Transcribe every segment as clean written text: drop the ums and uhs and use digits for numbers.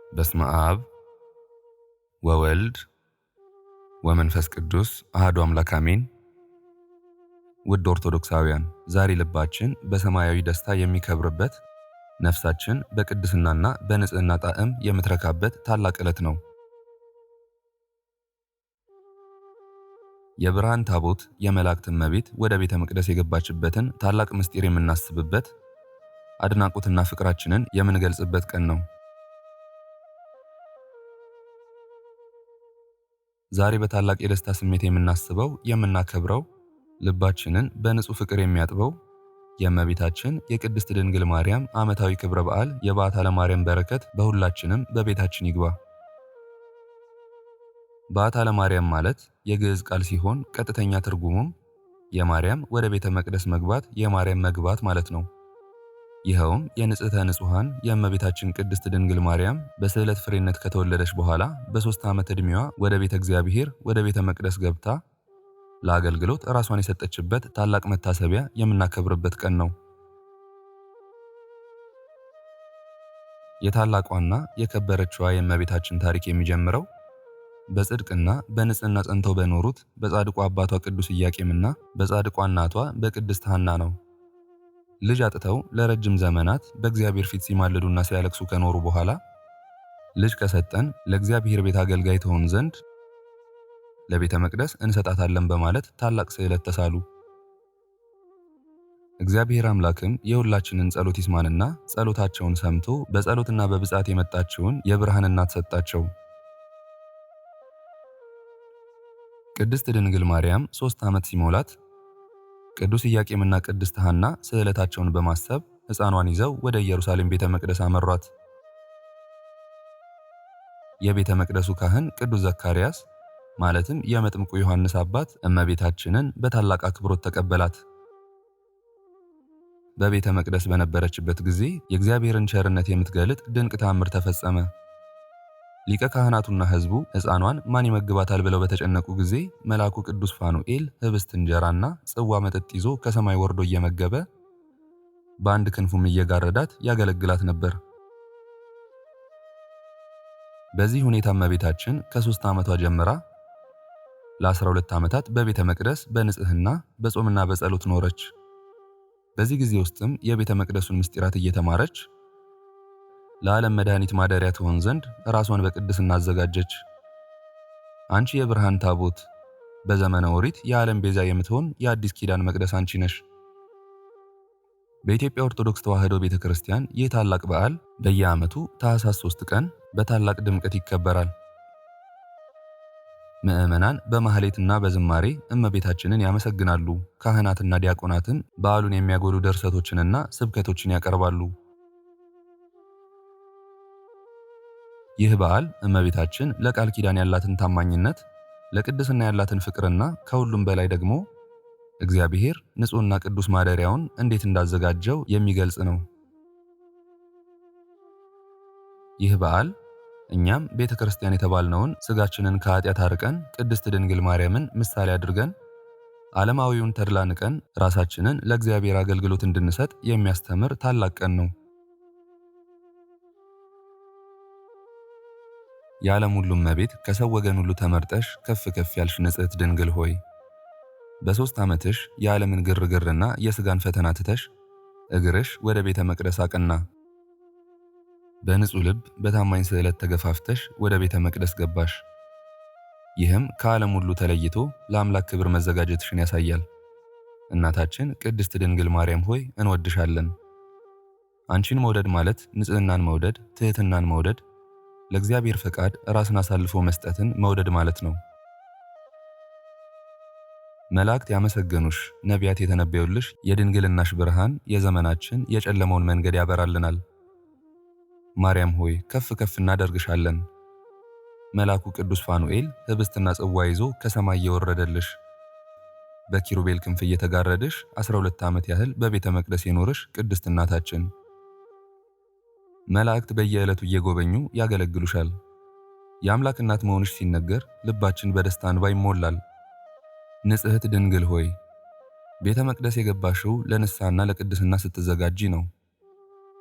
በስመ አብ ወወልድ ወመንፈስ ቅዱስ አሐዱ አምላክ አሜን። ውድ ኦርቶዶክሳውያን፣ ዛሬ ልባችን በሰማያዊ ደስታ የሚከብርበት፣ ነፍሳችን በቅድስናና በንጽህና ጣዕም የምትረካበት ታላቅ ዕለት ነው። የብርሃን ታቦት የመላእክት እመቤት ወደ ቤተ መቅደስ የገባችበትን ታላቅ ምስጢር የምናስብበት፣ አድናቆትና ፍቅራችንን የምንገልጽበት ቀን ነው። ዛሬ በታላቅ የደስታ ስሜት የምናስበው የምናከብረው፣ ልባችንን በንጹህ ፍቅር የሚያጥበው የእመቤታችን የቅድስት ድንግል ማርያም ዓመታዊ ክብረ በዓል የበዓታ ለማርያም በረከት በሁላችንም በቤታችን ይግባ። በዓታ ለማርያም ማለት የግዕዝ ቃል ሲሆን ቀጥተኛ ትርጉሙም የማርያም ወደ ቤተ መቅደስ መግባት፣ የማርያም መግባት ማለት ነው። ይኸውም የንጽሕተ ንጹሐን የእመቤታችን ቅድስት ድንግል ማርያም በስዕለት ፍሬነት ከተወለደች በኋላ በ3 ዓመት ዕድሜዋ ወደ ቤተ እግዚአብሔር ወደ ቤተ መቅደስ ገብታ ለአገልግሎት ራሷን የሰጠችበት ታላቅ መታሰቢያ የምናከብርበት ቀን ነው። የታላቋና የከበረችዋ የእመቤታችን ታሪክ የሚጀምረው በጽድቅና በንጽህና ጸንተው በኖሩት በጻድቁ አባቷ ቅዱስ ኢያቄምና በጻድቋ እናቷ በቅድስት ሐና ነው። ልጅ አጥተው ለረጅም ዘመናት በእግዚአብሔር ፊት ሲማልዱና ሲያለቅሱ ከኖሩ በኋላ ልጅ ከሰጠን ለእግዚአብሔር ቤት አገልጋይ ትሆን ዘንድ ለቤተ መቅደስ እንሰጣታለን በማለት ታላቅ ስዕለት ተሳሉ። እግዚአብሔር አምላክም የሁላችንን ጸሎት ይስማንና ጸሎታቸውን ሰምቶ በጸሎትና በብጻት የመጣችውን የብርሃን እናት ሰጣቸው። ቅድስት ድንግል ማርያም 3 ዓመት ሲሞላት ቅዱስ ኢያቄምና ቅድስት ሐና ስዕለታቸውን በማሰብ ሕፃኗን ይዘው ወደ ኢየሩሳሌም ቤተ መቅደስ አመሯት። የቤተ መቅደሱ ካህን ቅዱስ ዘካርያስ ማለትም የመጥምቁ ዮሐንስ አባት እመቤታችንን በታላቅ አክብሮት ተቀበላት። በቤተ መቅደስ በነበረችበት ጊዜ የእግዚአብሔርን ቸርነት የምትገልጥ ድንቅ ተአምር ተፈጸመ። ሊቀ ካህናቱና ሕዝቡ ሕፃኗን ማን ይመግባታል ብለው በተጨነቁ ጊዜ መልአኩ ቅዱስ ፋኑኤል ኅብስት እንጀራና ጽዋ መጠጥ ይዞ ከሰማይ ወርዶ እየመገበ በአንድ ክንፉም እየጋረዳት ያገለግላት ነበር። በዚህ ሁኔታ እመቤታችን ከ3 ዓመቷ ጀምራ ለ12 ዓመታት በቤተ መቅደስ በንጽህና በጾምና በጸሎት ኖረች። በዚህ ጊዜ ውስጥም የቤተ መቅደሱን ምስጢራት እየተማረች ለዓለም መድኃኒት ማደሪያ ትሆን ዘንድ ራሷን በቅድስና አዘጋጀች። አንቺ የብርሃን ታቦት፣ በዘመነ ኦሪት የዓለም ቤዛ የምትሆን የአዲስ ኪዳን መቅደስ አንቺ ነሽ። በኢትዮጵያ ኦርቶዶክስ ተዋሕዶ ቤተ ክርስቲያን ይህ ታላቅ በዓል በየዓመቱ ታኅሳስ 3 ቀን በታላቅ ድምቀት ይከበራል። ምዕመናን በማህሌትና በዝማሬ እመቤታችንን ያመሰግናሉ። ካህናትና ዲያቆናትም በዓሉን የሚያጎሉ ድርሰቶችንና ስብከቶችን ያቀርባሉ። ይህ በዓል እመቤታችን ለቃል ኪዳን ያላትን ታማኝነት፣ ለቅድስና ያላትን ፍቅርና ከሁሉም በላይ ደግሞ እግዚአብሔር ንጹሕና ቅዱስ ማደሪያውን እንዴት እንዳዘጋጀው የሚገልጽ ነው። ይህ በዓል እኛም ቤተ ክርስቲያን የተባልነውን ሥጋችንን ከኃጢአት አርቀን ቅድስት ድንግል ማርያምን ምሳሌ አድርገን ዓለማዊውን ተድላ ንቀን ራሳችንን ለእግዚአብሔር አገልግሎት እንድንሰጥ የሚያስተምር ታላቅ ቀን ነው። የዓለም ሁሉ እመቤት ከሰው ወገን ሁሉ ተመርጠሽ ከፍ ከፍ ያልሽ ንጽሕት ድንግል ሆይ በ3 ዓመትሽ የዓለምን ግርግርና የሥጋን ፈተና ትተሽ እግርሽ ወደ ቤተ መቅደስ አቀና። በንጹሕ ልብ በታማኝ ስዕለት ተገፋፍተሽ ወደ ቤተ መቅደስ ገባሽ። ይህም ከዓለም ሁሉ ተለይቶ ለአምላክ ክብር መዘጋጀትሽን ያሳያል። እናታችን ቅድስት ድንግል ማርያም ሆይ እንወድሻለን። አንቺን መውደድ ማለት ንጽሕናን መውደድ፣ ትሕትናን መውደድ፣ ለእግዚአብሔር ፈቃድ ራስን አሳልፎ መስጠትን መውደድ ማለት ነው። መላእክት ያመሰገኑሽ፣ ነቢያት የተነበዩልሽ የድንግልናሽ ብርሃን የዘመናችን የጨለመውን መንገድ ያበራልናል። ማርያም ሆይ ከፍ ከፍ እናደርግሻለን። መልአኩ ቅዱስ ፋኑኤል ኅብስትና ጽዋ ይዞ ከሰማይ የወረደልሽ፣ በኪሩቤል ክንፍ እየተጋረድሽ 12 ዓመት ያህል በቤተ መቅደስ የኖርሽ ቅድስት እናታችን፣ መላእክት በየዕለቱ እየጎበኙ ያገለግሉሻል። የአምላክ እናት መሆንሽ ሲነገር ልባችን በደስታ እንባ ይሞላል። ንጽሕት ድንግል ሆይ ቤተ መቅደስ የገባሽው ለንስሐና ለቅድስና ስትዘጋጂ ነው።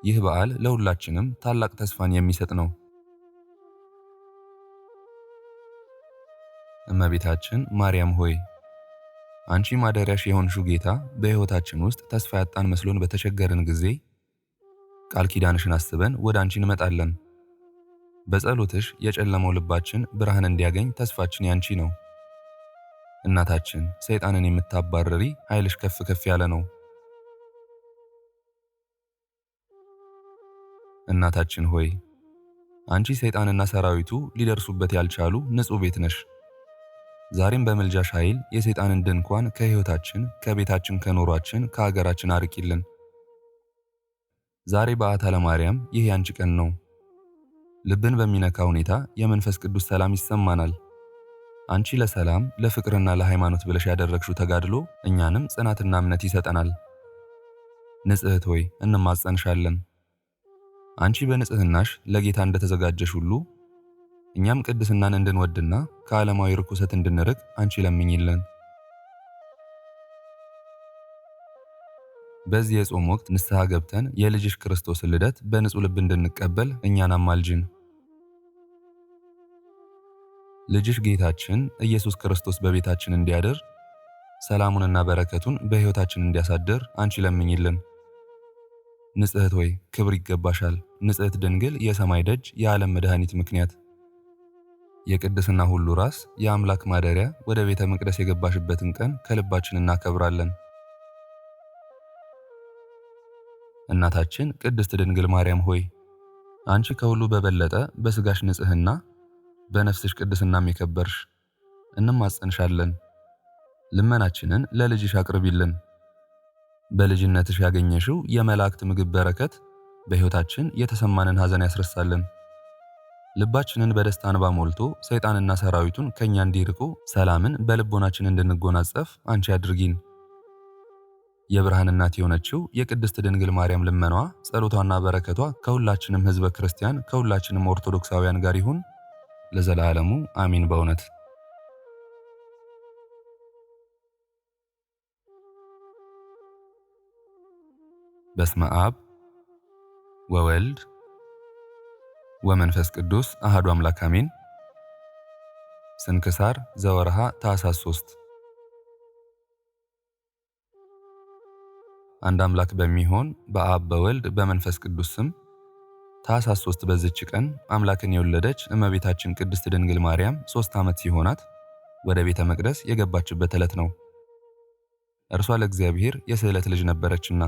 ይህ በዓል ለሁላችንም ታላቅ ተስፋን የሚሰጥ ነው። እመቤታችን ማርያም ሆይ አንቺ ማደሪያሽ የሆንሽው ጌታ በሕይወታችን ውስጥ ተስፋ ያጣን መስሎን በተቸገርን ጊዜ ቃል ኪዳንሽን አስበን ወደ አንቺ እንመጣለን። በጸሎትሽ የጨለመው ልባችን ብርሃን እንዲያገኝ ተስፋችን ያንቺ ነው። እናታችን ሰይጣንን የምታባረሪ ኃይልሽ ከፍ ከፍ ያለ ነው። እናታችን ሆይ አንቺ ሰይጣንና ሰራዊቱ ሊደርሱበት ያልቻሉ ንጹሕ ቤት ነሽ። ዛሬም በምልጃሽ ኃይል የሰይጣንን ድንኳን ከሕይወታችን፣ ከቤታችን፣ ከኑሯችን፣ ከሀገራችን አርቂልን። ዛሬ በዓታ ለማርያም ይህ ያንቺ ቀን ነው። ልብን በሚነካ ሁኔታ የመንፈስ ቅዱስ ሰላም ይሰማናል። አንቺ ለሰላም ለፍቅርና ለሃይማኖት ብለሽ ያደረግሽው ተጋድሎ እኛንም ጽናትና እምነት ይሰጠናል። ንጽሕት ሆይ እንማጸንሻለን። አንቺ በንጽሕናሽ ለጌታ እንደተዘጋጀሽ ሁሉ እኛም ቅድስናን እንድንወድና ከዓለማዊ ርኩሰት እንድንርቅ አንቺ ለምኝልን። በዚህ የጾም ወቅት ንስሐ ገብተን የልጅሽ ክርስቶስን ልደት በንጹሕ ልብ እንድንቀበል እኛን አማልጅን። ልጅሽ ጌታችን ኢየሱስ ክርስቶስ በቤታችን እንዲያድር ሰላሙንና በረከቱን በሕይወታችን እንዲያሳድር አንቺ ለምኝልን። ንጽሕት ሆይ ክብር ይገባሻል። ንጽሕት ድንግል የሰማይ ደጅ የዓለም መድኃኒት ምክንያት የቅድስና ሁሉ ራስ የአምላክ ማደሪያ ወደ ቤተ መቅደስ የገባሽበትን ቀን ከልባችን እናከብራለን። እናታችን ቅድስት ድንግል ማርያም ሆይ አንቺ ከሁሉ በበለጠ በሥጋሽ ንጽሕና በነፍስሽ ቅድስናም የከበርሽ እንማጸንሻለን። ልመናችንን ለልጅሽ አቅርቢልን። በልጅነትሽ ያገኘሽው የመላእክት ምግብ በረከት በሕይወታችን የተሰማንን ሐዘን ያስረሳልን። ልባችንን በደስታ እንባ ሞልቶ ሰይጣንና ሰራዊቱን ከኛ እንዲርቁ ሰላምን በልቦናችን እንድንጎናጸፍ አንቺ አድርጊን። የብርሃን እናት የሆነችው የቅድስት ድንግል ማርያም ልመናዋ፣ ጸሎቷና በረከቷ ከሁላችንም ሕዝበ ክርስቲያን ከሁላችንም ኦርቶዶክሳውያን ጋር ይሁን ለዘላለሙ አሚን። በእውነት በስመ አብ ወወልድ ወመንፈስ ቅዱስ አሐዱ አምላክ አሜን። ስንክሳር ዘወርሃ ታኅሳስ 3 አንድ አምላክ በሚሆን በአብ በወልድ በመንፈስ ቅዱስ ስም ታኅሳስ 3 በዚች ቀን አምላክን የወለደች እመቤታችን ቅድስት ድንግል ማርያም 3 ዓመት ሲሆናት ወደ ቤተ መቅደስ የገባችበት ዕለት ነው። እርሷ ለእግዚአብሔር የስዕለት ልጅ ነበረችና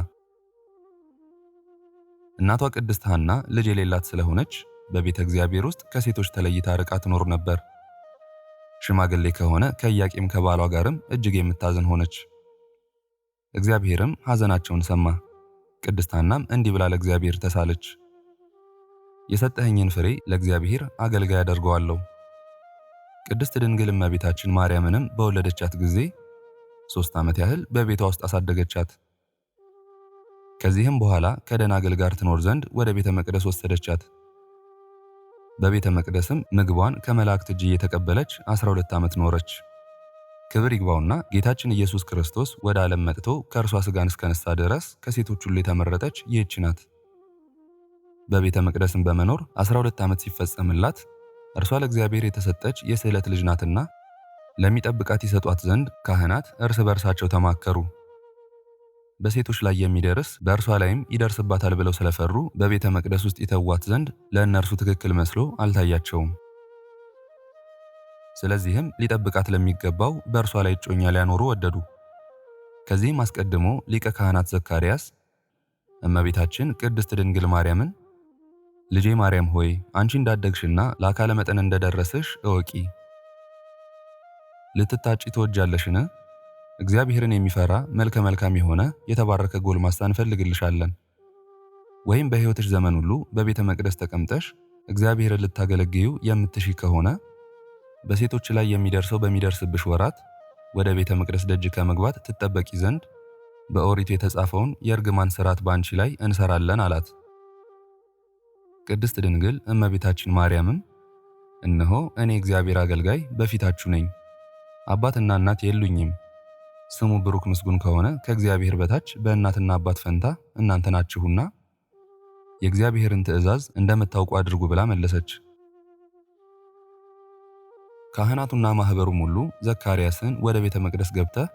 እናቷ ቅድስት ሐና ልጅ የሌላት ስለሆነች በቤተ እግዚአብሔር ውስጥ ከሴቶች ተለይታ ርቃ ትኖር ነበር። ሽማግሌ ከሆነ ከኢያቄም ከባሏ ጋርም እጅግ የምታዝን ሆነች። እግዚአብሔርም ሐዘናቸውን ሰማ። ቅድስት ሐናም እንዲህ ብላ ለእግዚአብሔር ተሳለች። የሰጠኸኝን ፍሬ ለእግዚአብሔር አገልጋይ አደርገዋለሁ። ቅድስት ድንግል እመቤታችን ማርያምንም በወለደቻት ጊዜ 3 ዓመት ያህል በቤቷ ውስጥ አሳደገቻት። ከዚህም በኋላ ከደናግል ጋር ትኖር ዘንድ ወደ ቤተ መቅደስ ወሰደቻት። በቤተ መቅደስም ምግቧን ከመላእክት እጅ እየተቀበለች 12 ዓመት ኖረች። ክብር ይግባውና ጌታችን ኢየሱስ ክርስቶስ ወደ ዓለም መጥቶ ከእርሷ ሥጋን እስከነሳ ድረስ ከሴቶች ሁሉ የተመረጠች ይህች ናት። በቤተ መቅደስም በመኖር 12 ዓመት ሲፈጸምላት እርሷ ለእግዚአብሔር የተሰጠች የስዕለት ልጅ ናትና ለሚጠብቃት ይሰጧት ዘንድ ካህናት እርስ በርሳቸው ተማከሩ። በሴቶች ላይ የሚደርስ በእርሷ ላይም ይደርስባታል ብለው ስለፈሩ በቤተ መቅደስ ውስጥ ይተዋት ዘንድ ለእነርሱ ትክክል መስሎ አልታያቸውም። ስለዚህም ሊጠብቃት ለሚገባው በእርሷ ላይ እጮኛ ሊያኖሩ ወደዱ። ከዚህም አስቀድሞ ሊቀ ካህናት ዘካርያስ እመቤታችን ቅድስት ድንግል ማርያምን ልጄ ማርያም ሆይ አንቺ እንዳደግሽና ለአካለ መጠን እንደደረስሽ እወቂ። ልትታጪ ትወጃለሽን? እግዚአብሔርን የሚፈራ መልከ መልካም የሆነ የተባረከ ጎልማሳ እንፈልግልሻለን። ወይም በሕይወትሽ ዘመን ሁሉ በቤተ መቅደስ ተቀምጠሽ እግዚአብሔርን ልታገለግዩ የምትሺ ከሆነ በሴቶች ላይ የሚደርሰው በሚደርስብሽ ወራት ወደ ቤተ መቅደስ ደጅ ከመግባት ትጠበቂ ዘንድ በኦሪቱ የተጻፈውን የእርግማን ሥርዓት በአንቺ ላይ እንሰራለን አላት። ቅድስት ድንግል እመቤታችን ማርያምም እነሆ እኔ እግዚአብሔር አገልጋይ በፊታችሁ ነኝ፣ አባትና እናት የሉኝም። ስሙ ብሩክ ምስጉን ከሆነ ከእግዚአብሔር በታች በእናትና አባት ፈንታ እናንተ ናችሁና የእግዚአብሔርን ትእዛዝ እንደምታውቁ አድርጉ ብላ መለሰች። ካህናቱና ማኅበሩም ሁሉ ዘካርያስን ወደ ቤተ መቅደስ ገብተህ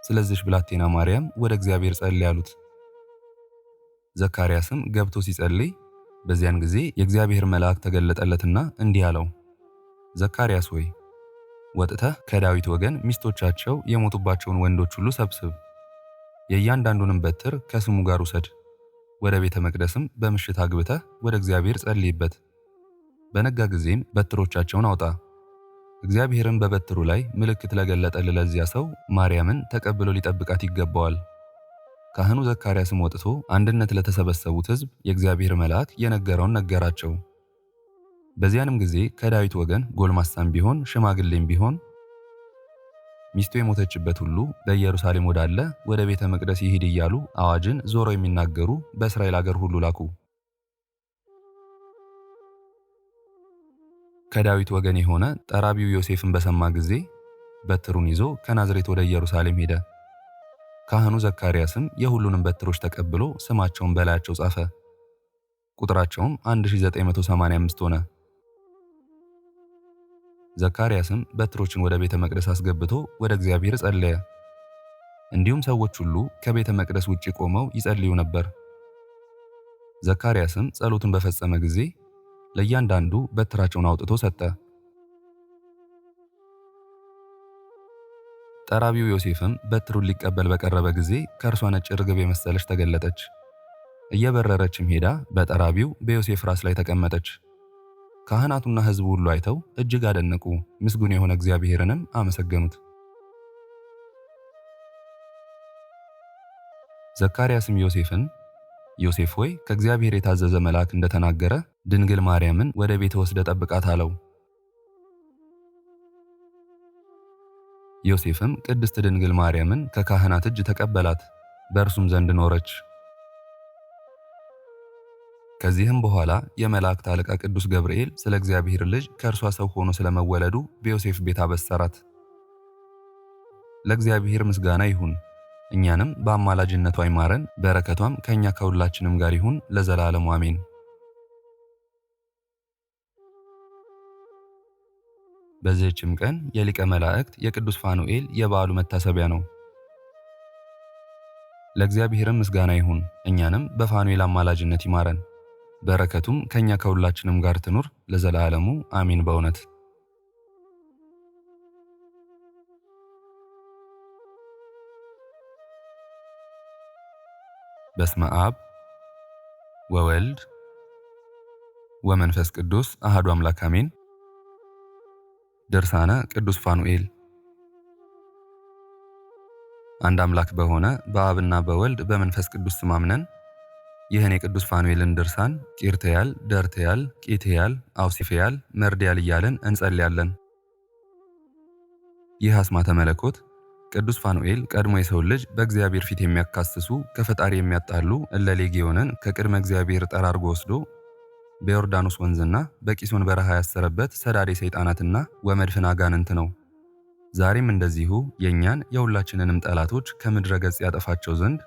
ስለዚች ብላቴና ማርያም ወደ እግዚአብሔር ጸልይ አሉት። ዘካርያስም ገብቶ ሲጸልይ በዚያን ጊዜ የእግዚአብሔር መልአክ ተገለጠለትና እንዲህ አለው፣ ዘካርያስ ሆይ ወጥተህ ከዳዊት ወገን ሚስቶቻቸው የሞቱባቸውን ወንዶች ሁሉ ሰብስብ፣ የእያንዳንዱንም በትር ከስሙ ጋር ውሰድ፣ ወደ ቤተ መቅደስም በምሽት አግብተህ ወደ እግዚአብሔር ጸልይበት። በነጋ ጊዜም በትሮቻቸውን አውጣ። እግዚአብሔርም በበትሩ ላይ ምልክት ለገለጠልህ ለዚያ ሰው ማርያምን ተቀብሎ ሊጠብቃት ይገባዋል። ካህኑ ዘካርያስም ወጥቶ አንድነት ለተሰበሰቡት ሕዝብ የእግዚአብሔር መልአክ የነገረውን ነገራቸው። በዚያንም ጊዜ ከዳዊት ወገን ጎልማሳም ቢሆን ሽማግሌም ቢሆን ሚስቱ የሞተችበት ሁሉ በኢየሩሳሌም ወዳለ ወደ ቤተ መቅደስ ይሂድ እያሉ አዋጅን ዞረው የሚናገሩ በእስራኤል አገር ሁሉ ላኩ። ከዳዊት ወገን የሆነ ጠራቢው ዮሴፍን በሰማ ጊዜ በትሩን ይዞ ከናዝሬት ወደ ኢየሩሳሌም ሄደ። ካህኑ ዘካርያስም የሁሉንም በትሮች ተቀብሎ ስማቸውን በላያቸው ጻፈ። ቁጥራቸውም 1985 ሆነ። ዘካርያስም በትሮችን ወደ ቤተ መቅደስ አስገብቶ ወደ እግዚአብሔር ጸለየ። እንዲሁም ሰዎች ሁሉ ከቤተ መቅደስ ውጪ ቆመው ይጸልዩ ነበር። ዘካርያስም ጸሎቱን በፈጸመ ጊዜ ለእያንዳንዱ በትራቸውን አውጥቶ ሰጠ። ጠራቢው ዮሴፍም በትሩን ሊቀበል በቀረበ ጊዜ ከእርሷ ነጭ ርግብ የመሰለች ተገለጠች። እየበረረችም ሄዳ በጠራቢው በዮሴፍ ራስ ላይ ተቀመጠች። ካህናቱና ሕዝቡ ሁሉ አይተው እጅግ አደነቁ፣ ምስጉን የሆነ እግዚአብሔርንም አመሰገኑት። ዘካርያስም ዮሴፍን ዮሴፍ ሆይ ከእግዚአብሔር የታዘዘ መልአክ እንደተናገረ ድንግል ማርያምን ወደ ቤት ወስደህ ጠብቃት አለው። ዮሴፍም ቅድስት ድንግል ማርያምን ከካህናት እጅ ተቀበላት፣ በእርሱም ዘንድ ኖረች። ከዚህም በኋላ የመላእክት አለቃ ቅዱስ ገብርኤል ስለ እግዚአብሔር ልጅ ከእርሷ ሰው ሆኖ ስለመወለዱ በዮሴፍ ቤት አበሰራት። ለእግዚአብሔር ምስጋና ይሁን፣ እኛንም በአማላጅነቷ ይማረን፣ በረከቷም ከእኛ ከሁላችንም ጋር ይሁን ለዘላለሙ አሜን። በዚህችም ቀን የሊቀ መላእክት የቅዱስ ፋኑኤል የበዓሉ መታሰቢያ ነው። ለእግዚአብሔርም ምስጋና ይሁን፣ እኛንም በፋኑኤል አማላጅነት ይማረን፣ በረከቱም ከኛ ከሁላችንም ጋር ትኑር ለዘላለሙ አሜን። በእውነት በስመ አብ ወወልድ ወመንፈስ ቅዱስ አሐዱ አምላክ አሜን። ድርሳነ ቅዱስ ፋኑኤል። አንድ አምላክ በሆነ በአብና በወልድ በመንፈስ ቅዱስ ስም አምነን ይህን የቅዱስ ፋኑኤልን ድርሳን ቂርትያል፣ ደርትያል፣ ቂትያል፣ አውሲፍያል፣ መርድያል እያልን እንጸልያለን። ይህ አስማተ መለኮት ቅዱስ ፋኑኤል ቀድሞ የሰው ልጅ በእግዚአብሔር ፊት የሚያካስሱ ከፈጣሪ የሚያጣሉ እለ ሌጌዮንን ከቅድመ እግዚአብሔር ጠራርጎ ወስዶ በዮርዳኖስ ወንዝና በቂሶን በረሃ ያሰረበት ሰዳዴ ሰይጣናትና ወመድፍን አጋንንት ነው። ዛሬም እንደዚሁ የእኛን የሁላችንንም ጠላቶች ከምድረ ገጽ ያጠፋቸው ዘንድ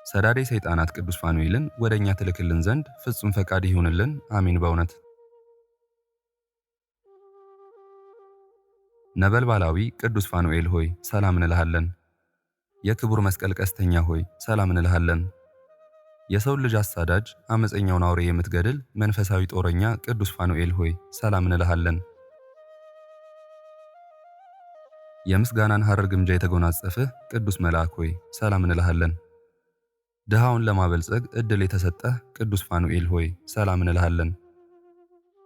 ሰዳዴ ሰይጣናት ቅዱስ ፋኑኤልን ወደ እኛ ትልክልን ዘንድ ፍጹም ፈቃድ ይሁንልን አሜን። በእውነት ነበልባላዊ ቅዱስ ፋኑኤል ሆይ ሰላም እንልሃለን። የክቡር መስቀል ቀስተኛ ሆይ ሰላም እንልሃለን። የሰው ልጅ አሳዳጅ አመፀኛውን አውሬ የምትገድል መንፈሳዊ ጦረኛ ቅዱስ ፋኑኤል ሆይ ሰላም እንልሃለን። የምስጋናን ሐረር ግምጃ የተጎናጸፍህ ቅዱስ መልአክ ሆይ ሰላም እንልሃለን። ድሃውን ለማበልጸግ ዕድል የተሰጠህ ቅዱስ ፋኑኤል ሆይ ሰላም እንልሃለን።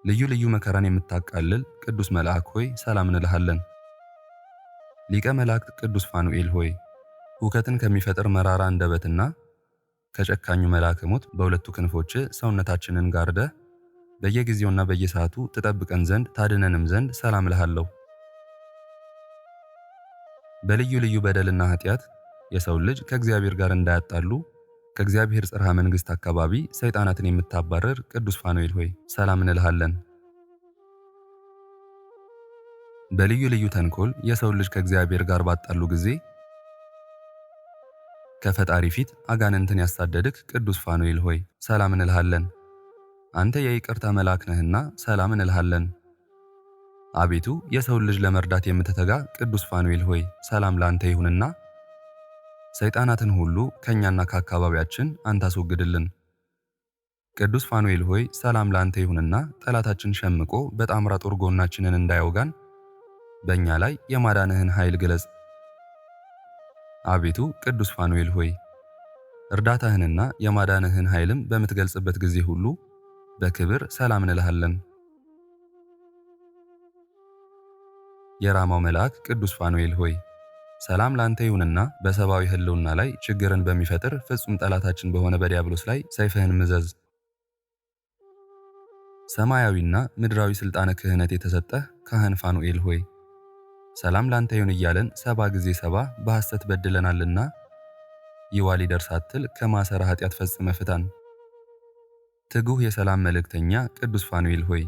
ልዩ ልዩ መከራን የምታቃልል ቅዱስ መልአክ ሆይ ሰላም እንልሃለን። ሊቀ መላእክት ቅዱስ ፋኑኤል ሆይ ሁከትን ከሚፈጥር መራራ አንደበትና ከጨካኙ መልአከ ሞት በሁለቱ ክንፎች ሰውነታችንን ጋርደህ በየጊዜውና በየሰዓቱ ትጠብቀን ዘንድ ታድነንም ዘንድ ሰላም እልሃለሁ። በልዩ ልዩ በደልና ኃጢአት የሰው ልጅ ከእግዚአብሔር ጋር እንዳያጣሉ ከእግዚአብሔር ጽርሐ መንግሥት አካባቢ ሰይጣናትን የምታባረር ቅዱስ ፋኑኤል ሆይ ሰላም እንልሃለን። በልዩ ልዩ ተንኮል የሰው ልጅ ከእግዚአብሔር ጋር ባጣሉ ጊዜ ከፈጣሪ ፊት አጋንንትን ያሳደድክ ቅዱስ ፋኑኤል ሆይ ሰላም እንልሃለን። አንተ የይቅርታ መልአክ ነህና ሰላም እንልሃለን። አቤቱ የሰውን ልጅ ለመርዳት የምትተጋ ቅዱስ ፋኑኤል ሆይ ሰላም ላንተ ይሁንና ሰይጣናትን ሁሉ ከኛና ከአካባቢያችን አንተ አስወግድልን። ቅዱስ ፋኑኤል ሆይ ሰላም ላንተ ይሁንና ጠላታችን ሸምቆ በጣምራ ጦር ጎናችንን እንዳይወጋን በእኛ ላይ የማዳንህን ኃይል ግለጽ። አቤቱ ቅዱስ ፋኑኤል ሆይ እርዳታህንና የማዳንህን ኃይልም በምትገልጽበት ጊዜ ሁሉ በክብር ሰላም እንልሃለን። የራማው መልአክ ቅዱስ ፋኑኤል ሆይ ሰላም ላንተ ይሁንና በሰብአዊ ህልውና ላይ ችግርን በሚፈጥር ፍጹም ጠላታችን በሆነ በዲያብሎስ ላይ ሰይፍህን ምዘዝ። ሰማያዊና ምድራዊ ስልጣነ ክህነት የተሰጠህ ካህን ፋኑኤል ሆይ ሰላም ላንተ ይሁን እያለን 70 ጊዜ 70 በሐሰት በድለናልና ይዋ ሊደርስ አትል ከማሰረ ኃጢአት ፈጽመ ፍታን። ትጉህ የሰላም መልእክተኛ ቅዱስ ፋኑኤል ሆይ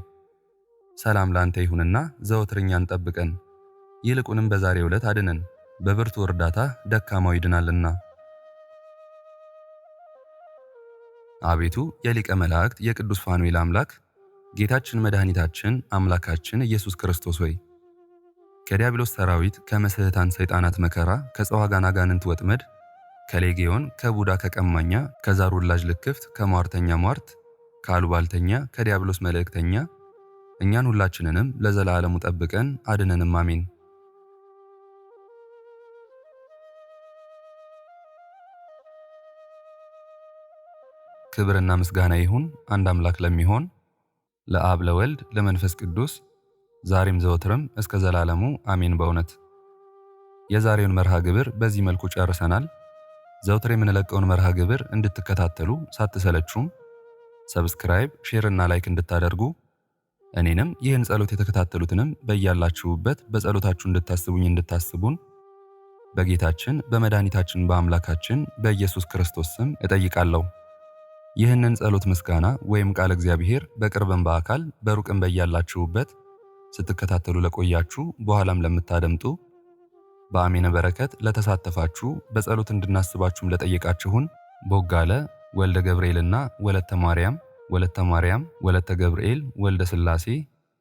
ሰላም ላንተ ይሁንና ዘወትር እኛን ጠብቀን፣ ይልቁንም በዛሬው ዕለት አድነን፣ በብርቱ እርዳታ ደካማው ይድናልና። አቤቱ የሊቀ መላእክት የቅዱስ ፋኑኤል አምላክ ጌታችን መድኃኒታችን አምላካችን ኢየሱስ ክርስቶስ ሆይ ከዲያብሎስ ሰራዊት ከመስህታን ሰይጣናት መከራ ከጸዋጋን አጋንንት ወጥመድ ከሌጌዮን ከቡዳ ከቀማኛ ከዛር ውላጅ ልክፍት ከሟርተኛ ሟርት ከአሉባልተኛ ከዲያብሎስ መልእክተኛ እኛን ሁላችንንም ለዘላለሙ ጠብቀን አድነንም፣ አሜን። ክብርና ምስጋና ይሁን አንድ አምላክ ለሚሆን ለአብ ለወልድ ለመንፈስ ቅዱስ ዛሬም ዘወትርም እስከ ዘላለሙ አሜን። በእውነት የዛሬውን መርሃ ግብር በዚህ መልኩ ጨርሰናል። ዘወትር የምንለቀውን መርሃ ግብር እንድትከታተሉ ሳትሰለቹም ሰብስክራይብ፣ ሼር እና ላይክ እንድታደርጉ እኔንም ይህን ጸሎት የተከታተሉትንም በያላችሁበት በጸሎታችሁ እንድታስቡኝ እንድታስቡን በጌታችን በመድኃኒታችን በአምላካችን በኢየሱስ ክርስቶስ ስም እጠይቃለሁ። ይህንን ጸሎት ምስጋና ወይም ቃል እግዚአብሔር በቅርብም በአካል በሩቅም በያላችሁበት ስትከታተሉ ለቆያችሁ በኋላም ለምታደምጡ በአሜነ በረከት ለተሳተፋችሁ በጸሎት እንድናስባችሁም ለጠየቃችሁን ቦጋለ ወልደ ገብርኤልና ወለተ ማርያም ወለተ ማርያም ወለተ ገብርኤል ወልደ ሥላሴ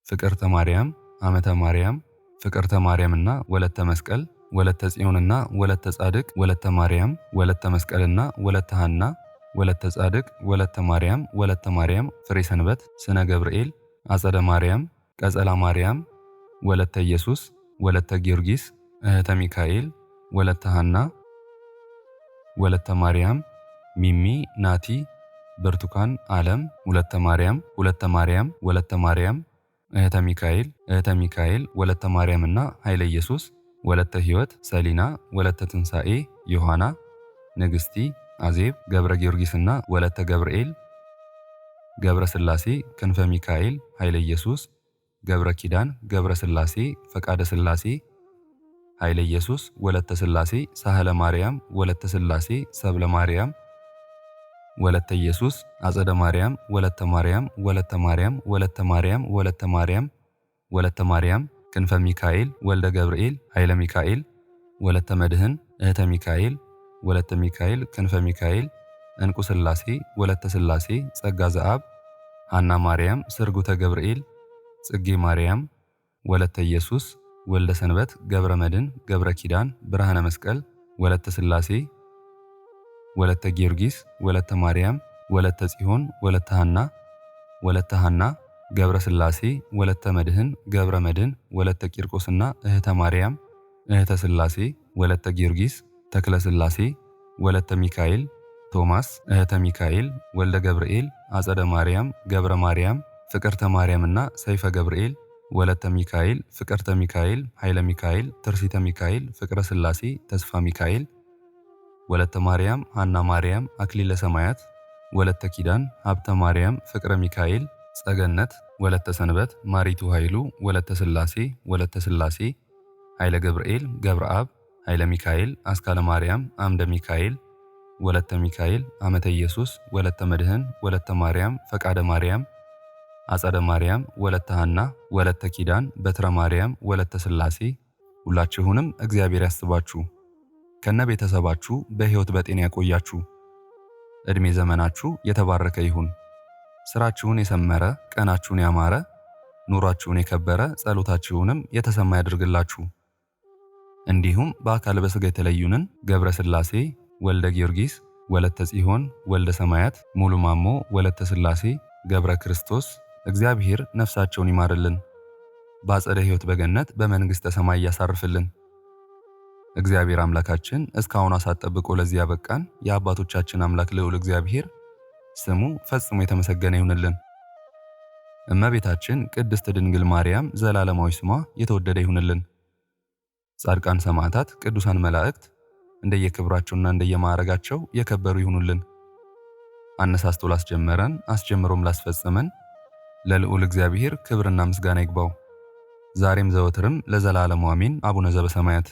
ፍቅርተ ማርያም አመተ ማርያም ፍቅርተ ማርያምና ወለተ መስቀል ወለተ ጽዮንና ወለተ ጻድቅ ወለተ ማርያም ወለተ መስቀልና ወለተ ሐና ወለተ ጻድቅ ወለተ ማርያም ፍሬ ሰንበት ስነ ገብርኤል አጸደ ማርያም ቀጸላ ማርያም ወለተ ኢየሱስ ወለተ ጊዮርጊስ እህተ ሚካኤል ወለተ ሐና ወለተ ማርያም ሚሚ ናቲ ብርቱካን ዓለም ወለተ ማርያም ወለተ ማርያም እህተ ሚካኤል ወለተ ማርያምና ኃይለ ኢየሱስ ወለተ ሕይወት ሰሊና ወለተ ትንሣኤ ዮሐና ንግስቲ አዜብ ገብረ ጊዮርጊስና ወለተ ገብርኤል ገብረ ሥላሴ ክንፈ ሚካኤል ኃይለ ኢየሱስ ገብረ ኪዳን ገብረ ሥላሴ ፈቃደ ሥላሴ ኃይለ ኢየሱስ ወለተ ሥላሴ ሳህለ ማርያም ወለተ ሥላሴ ሰብለ ማርያም ወለተ ኢየሱስ አጸደ ማርያም ወለተ ማርያም ወለተ ማርያም ክንፈ ሚካኤል ወልደ ገብርኤል ኃይለ ሚካኤል ወለተ መድህን እህተ ሚካኤል ወለተ ሚካኤል ክንፈ ሚካኤል እንቁ ሥላሴ ወለተ ሥላሴ ጸጋ ዘአብ ሐና ማርያም ስርጉተ ገብርኤል ጽጌ ማርያም ወለተ ኢየሱስ ወልደ ሰንበት ገብረ መድን ገብረ ኪዳን ብርሃነ መስቀል ወለተ ሥላሴ ወለተ ጊዮርጊስ ወለተ ማርያም ወለተ ጽዮን ወለተ ሐና ገብረ ሥላሴ ወለተ መድህን ገብረ መድን ወለተ ቂርቆስና እህተ ማርያም እህተ ሥላሴ ወለተ ጊዮርጊስ ተክለ ሥላሴ ወለተ ሚካኤል ቶማስ እህተ ሚካኤል ወልደ ገብርኤል አጸደ ማርያም ገብረ ማርያም ፍቅርተ ማርያምና ሰይፈ ገብርኤል ወለተ ሚካኤል ፍቅርተ ሚካኤል ኃይለ ሚካኤል ትርሲተ ሚካኤል ፍቅረ ሥላሴ ተስፋ ሚካኤል ወለተ ማርያም ሐና ማርያም አክሊለ ሰማያት ወለተ ኪዳን ሀብተ ማርያም ፍቅረ ሚካኤል ጸገነት ወለተ ሰንበት ማሪቱ ኃይሉ ወለተ ሥላሴ ኃይለ ገብርኤል ገብረ አብ ኃይለ ሚካኤል አስካለ ማርያም አምደ ሚካኤል ወለተ ሚካኤል አመተ ኢየሱስ ወለተ መድህን ወለተ ማርያም ፈቃደ ማርያም አጸደ ማርያም ወለተ ሐና ወለተ ኪዳን በትረ ማርያም ወለተ ሥላሴ ሁላችሁንም እግዚአብሔር ያስባችሁ ከነ ቤተሰባችሁ በሕይወት በጤና ያቆያችሁ። ዕድሜ ዘመናችሁ የተባረከ ይሁን። ስራችሁን የሰመረ ቀናችሁን ያማረ ኑሯችሁን የከበረ ጸሎታችሁንም የተሰማ ያድርግላችሁ። እንዲሁም በአካል በሥጋ የተለዩንን ገብረ ሥላሴ ወልደ ጊዮርጊስ ወለተ ጽዮን ወልደ ሰማያት ሙሉ ማሞ ወለተ ሥላሴ ገብረ ክርስቶስ እግዚአብሔር ነፍሳቸውን ይማርልን፣ በአጸደ ሕይወት በገነት በመንግሥተ ሰማይ ያሳርፍልን። እግዚአብሔር አምላካችን እስካሁን ሰዓት ጠብቆ ለዚህ ያበቃን የአባቶቻችን አምላክ ልዑል እግዚአብሔር ስሙ ፈጽሞ የተመሰገነ ይሁንልን። እመቤታችን ቅድስት ድንግል ማርያም ዘላለማዊ ስሟ የተወደደ ይሁንልን። ጻድቃን ሰማዕታት፣ ቅዱሳን መላእክት እንደየክብራቸውና እንደየማዕረጋቸው የከበሩ ይሁኑልን። አነሳስቶ ላስጀመረን አስጀምሮም ላስፈጸመን ለልዑል እግዚአብሔር ክብርና ምስጋና ይግባው ዛሬም ዘወትርም ለዘላለሙ አሜን። አቡነ ዘበሰማያት